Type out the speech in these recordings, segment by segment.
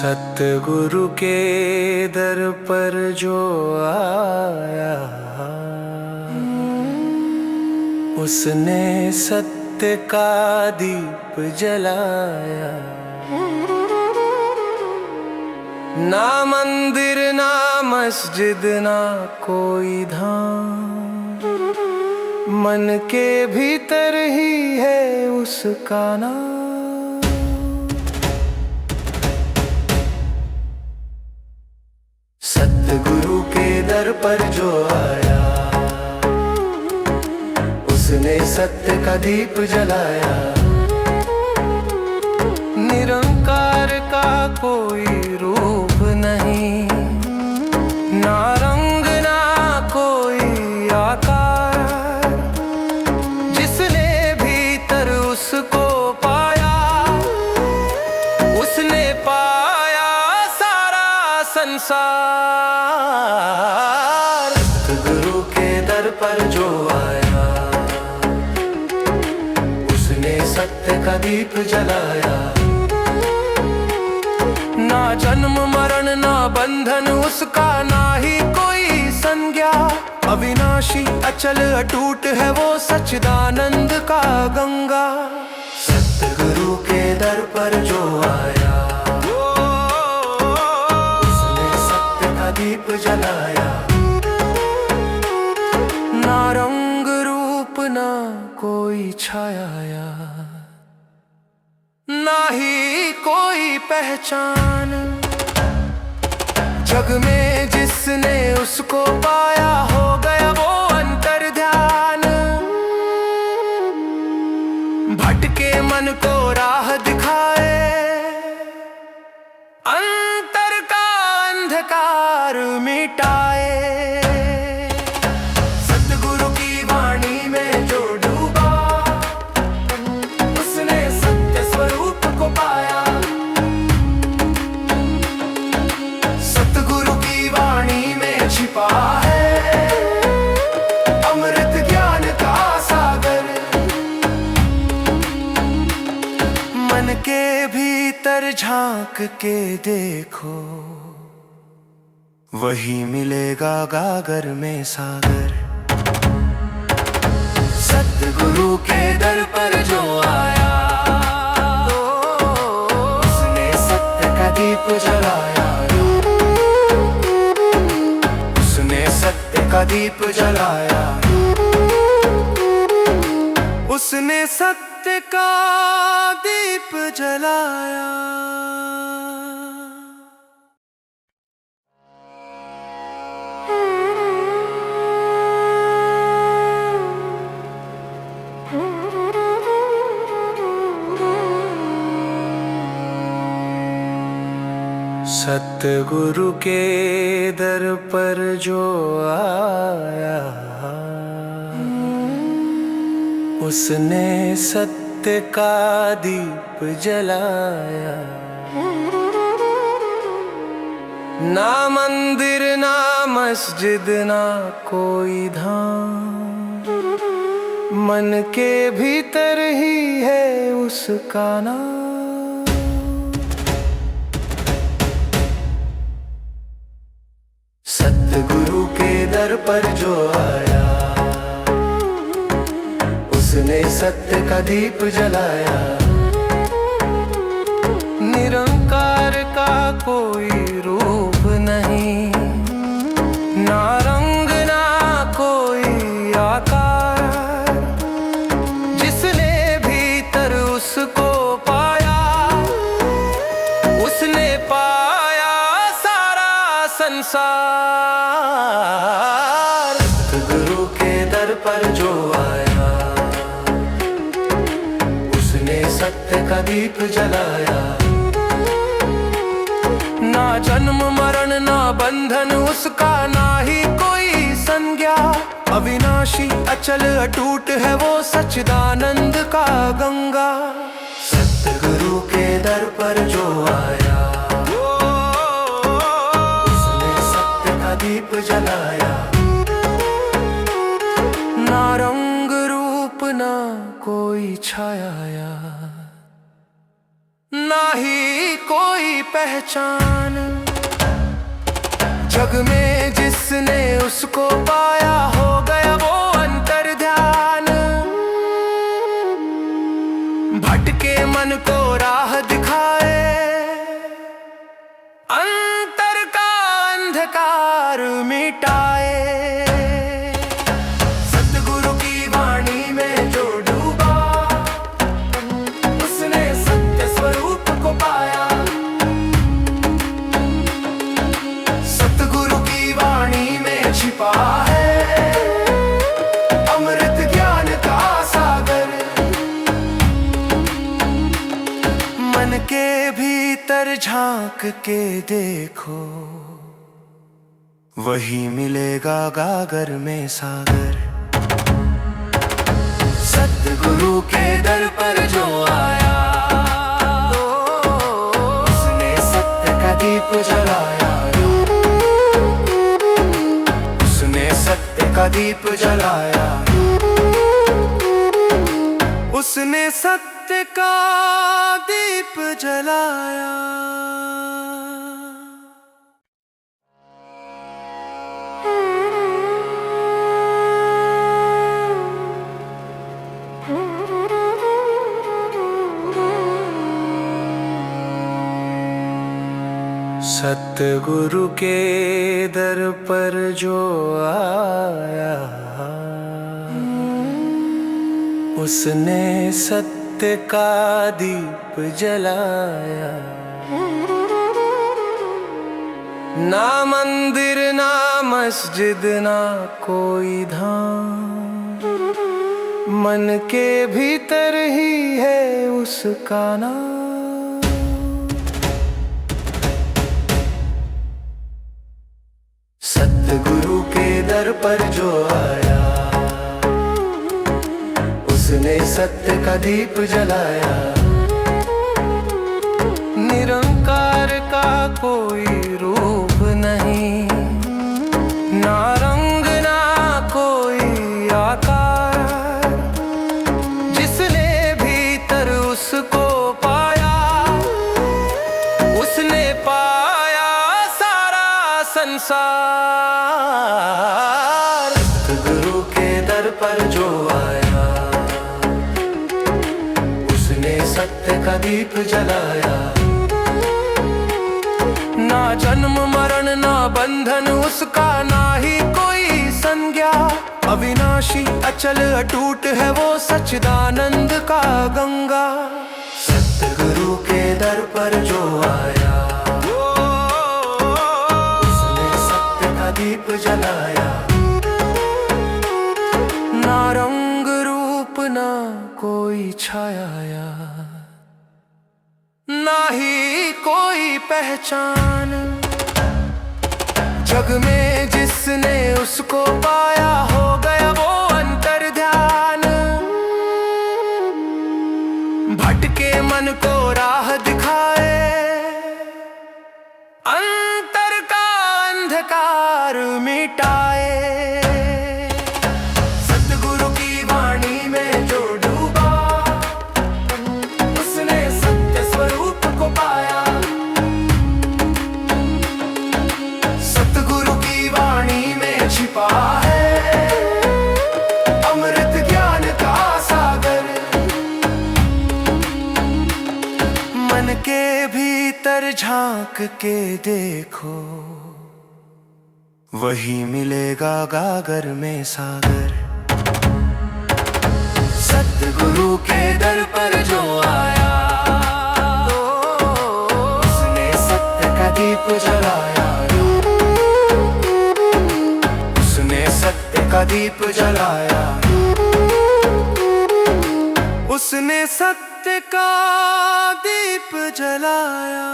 सतगुरु के दर पर जो आया, उसने सत्य का दीप जलाया। ना मंदिर ना मस्जिद ना कोई धाम, मन के भीतर ही है उसका नाम। सतगुरु के दर पर जो आया, उसने सत्य का दीप जलाया। निरंकार का कोई रूप नहीं, ना रंग ना कोई आकार। जिसने भीतर उसको पाया, उसने पाया सारा संसार। सतगुरु के दर पर जो आया, उसने सत्य का दीप जलाया। ना जन्म मरण ना बंधन उसका, ना ही कोई संज्ञा। अविनाशी अचल अटूट है वो सच्चिदानंद का गंगा। सतगुरु के दर पर जो आया, उसने सत्य का दीप जलाया। ना रंग रूप ना कोई छाया, ना ही कोई पहचान। जग में जिसने उसको पाया, हो गया वो अंतर्ध्यान। भटके मन को राह दिखाए, अंतर का अंधकार मिटाए। सतगुरु की वाणी में जो डूबा, उसने सत्य स्वरूप को पाया। सतगुरु की वाणी में छिपा है अमृत ज्ञान का सागर। मन के भीतर झांक के देखो, वही मिलेगा गागर में सागर। सतगुरु के दर पर जो आया, उसने सत्य का दीप जलाया। उसने सत्य का दीप जलाया। उसने सत्य का दीप जलाया। सतगुरु के दर पर जो आया, उसने सत्य का दीप जलाया। ना मंदिर ना मस्जिद ना कोई धाम, मन के भीतर ही है उसका नाम। सतगुरु के दर पर जो आया, उसने सत्य का दीप जलाया। निरंकार का कोई रूप नहीं, ना रंग ना कोई आकार। जिसने भीतर उसको पाया, उसने पाया सारा संसार। सतगुरु के दर पर जो आया, उसने सत्य का दीप जलाया। ना जन्म मरण ना बंधन उसका, ना ही कोई संज्ञा। अविनाशी अचल अटूट है वो सच्चिदानंद का गंगा। सतगुरु के दर पर जो आया, उसने सत्य का दीप जलाया। ना रंग रूप ना कोई छाया, ना ही कोई पहचान। जग में जिसने उसको पाया हो गया वो अंतर्ध्यान। भटके मन को राह दिखाए, अंतर का अंधकार मिटाए। सतगुरु की वाणी में जो डूबा, उसने सत्य स्वरूप को पाया। सतगुरु की वाणी में छिपा है अमृत ज्ञान का सागर। मन के भीतर झांक के देखो, वही मिलेगा गागर में सागर। सतगुरु के दर पर जो आया, उसने सत्य का दीप जलाया। उसने सत्य का दीप जलाया। उसने सत्य का दीप जलाया। सतगुरु के दर पर जो आया, उसने सत्य का दीप जलाया। ना मंदिर ना मस्जिद ना कोई धाम, मन के भीतर ही है उसका नाम। सतगुरु के दर पर जो आया, उसने सत्य का दीप जलाया। निरंकार का कोई रूप नहीं, ना रंग ना कोई आकार। जिसने भीतर उसको पाया, उसने पाया सारा संसार। सतगुरु के दर पर जो आया, उसने सत्य का दीप जलाया। ना जन्म मरण ना बंधन उसका, ना ही कोई संज्ञा। अविनाशी अचल अटूट है वो सच्चिदानंद का गंगा। सतगुरु के दर पर जो आया, दीप जलाया। ना रंग रूप ना कोई छाया, ना ही कोई पहचान। जग में जिसने उसको पाया हो गया वो अंतर्ध्यान। भटके मन को राह दिखाए, अंतर का अंधकार मिटाए। सतगुरु की वाणी में जो डूबा, उसने सत्य स्वरूप को पाया। सतगुरु की वाणी में छिपा है अमृत ज्ञान का सागर। मन के भीतर झांक के देखो, वही मिलेगा गागर में सागर। सतगुरु के दर पर जो आया, उसने सत्य का दीप जलाया। उसने सत्य का दीप जलाया। उसने सत्य का दीप जलाया।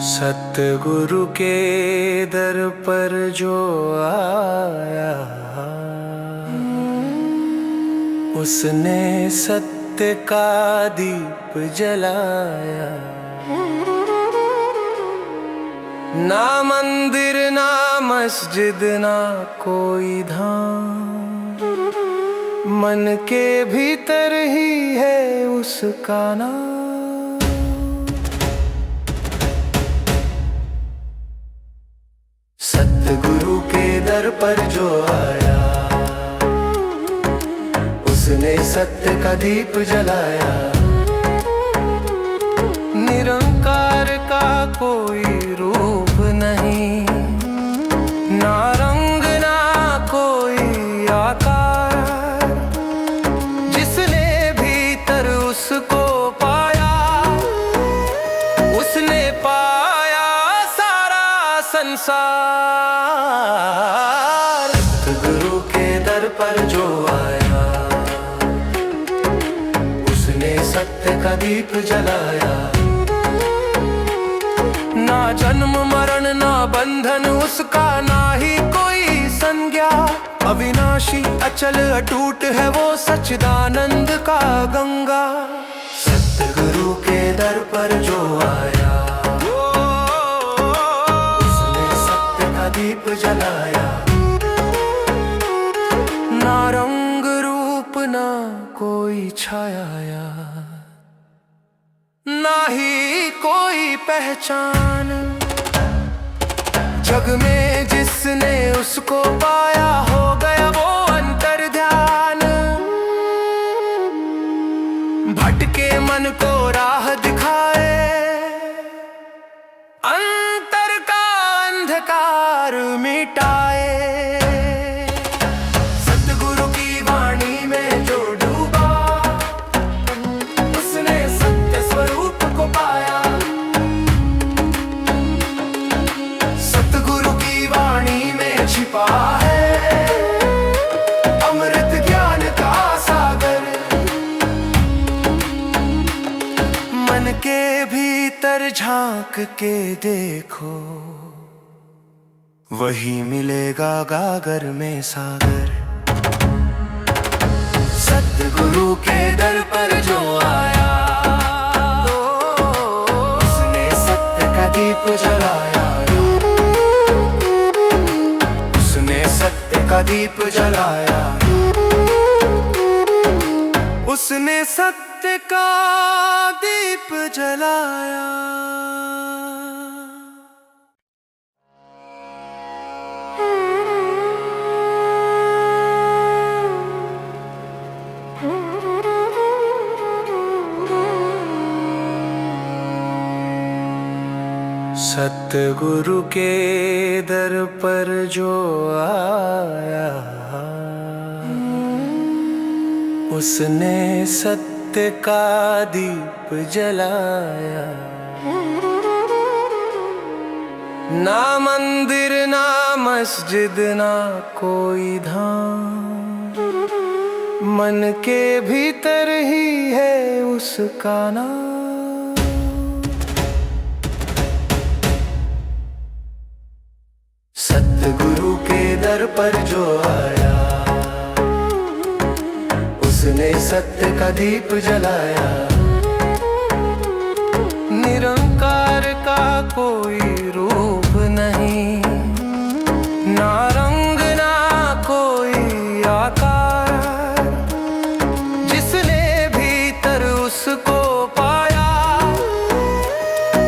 सतगुरु के दर पर जो आया, उसने सत्य का दीप जलाया। ना मंदिर ना मस्जिद ना कोई धाम, मन के भीतर ही है उसका नाम। सतगुरु के दर पर जो आया, उसने सत्य का दीप जलाया। निरंकार का कोई रूप नहीं, ना रंग ना कोई आकार। जिसने भीतर उसको पाया, उसने पाया सारा संसार। सतगुरु के दर पर जो आया, उसने सत्य का दीप जलाया। ना जन्म मरण ना बंधन उसका, ना ही कोई संज्ञा। अविनाशी अचल अटूट है वो सच्चिदानंद का गंगा। सतगुरु के दर पर जो आया, उसने सत्य का दीप जलाया। ना रंग रूप ना कोई छाया, ना ही कोई पहचान। जग में जिसने उसको पाया, हो गया वो अंतर ध्यान। भटके मन को राह दिखाए, अंतर का अंधकार मिटाए। सतगुरु की वाणी में जो डूबा, उसने सत्य स्वरूप को पाया। सतगुरु की वाणी में छिपा है अमृत ज्ञान का सागर। मन के भीतर झांक के देखो, वही मिलेगा गागर में सागर। सतगुरु के दर पर जो आया, उसने सत्य का दीप जलाया। उसने सत्य का दीप जलाया। उसने सत्य का दीप जलाया। सतगुरु के दर पर जो आया, उसने सत्य का दीप जलाया। ना मंदिर ना मस्जिद ना कोई धाम, मन के भीतर ही है उसका नाम। सतगुरु के दर पर जो आया, उसने सत्य का दीप जलाया। निरंकार का कोई रूप नहीं, ना रंग ना कोई आकार। जिसने भीतर उसको पाया,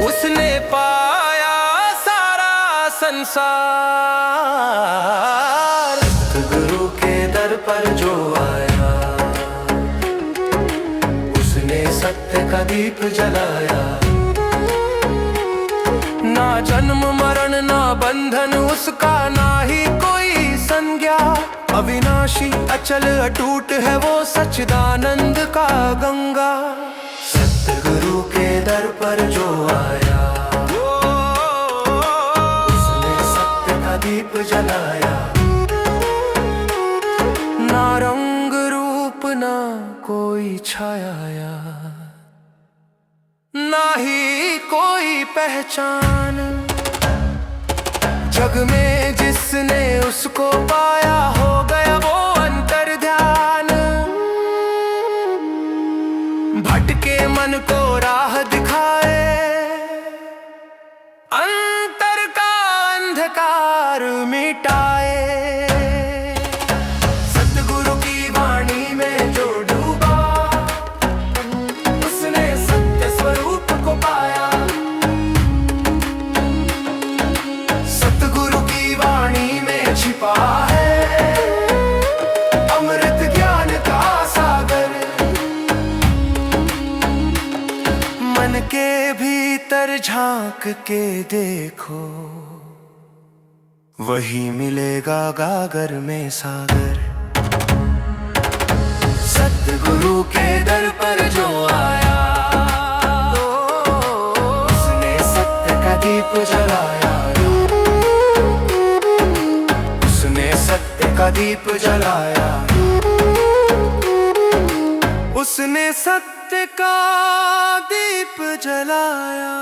उसने पाया सारा संसार। सतगुरु के दर पर जो आया, उसने सत्य का दीप जलाया। ना जन्म मरण ना बंधन उसका, ना ही कोई संज्ञा। अविनाशी अचल अटूट है वो सच्चिदानंद का गंगा। सतगुरु के दर पर जो आया, उसने सत्य का दीप जलाया। ना रंग रूप ना कोई छाया, ना ही कोई पहचान। जग में जिसने उसको पाया, हो गया वो अंतर ध्यान। भटके मन को राह दिखाए, अंतर का अंधकार मिटाए। सतगुरु की वाणी में जो डूबा, उसने सत्य स्वरूप को पाया। सतगुरु की वाणी में छिपा है अमृत ज्ञान का सागर। मन के भीतर झांक के देखो, वही मिलेगा गागर में सागर। सतगुरु के दर पर जो आया, उसने सत्य का दीप जलाया। उसने सत्य का दीप जलाया। उसने सत्य का दीप जलाया।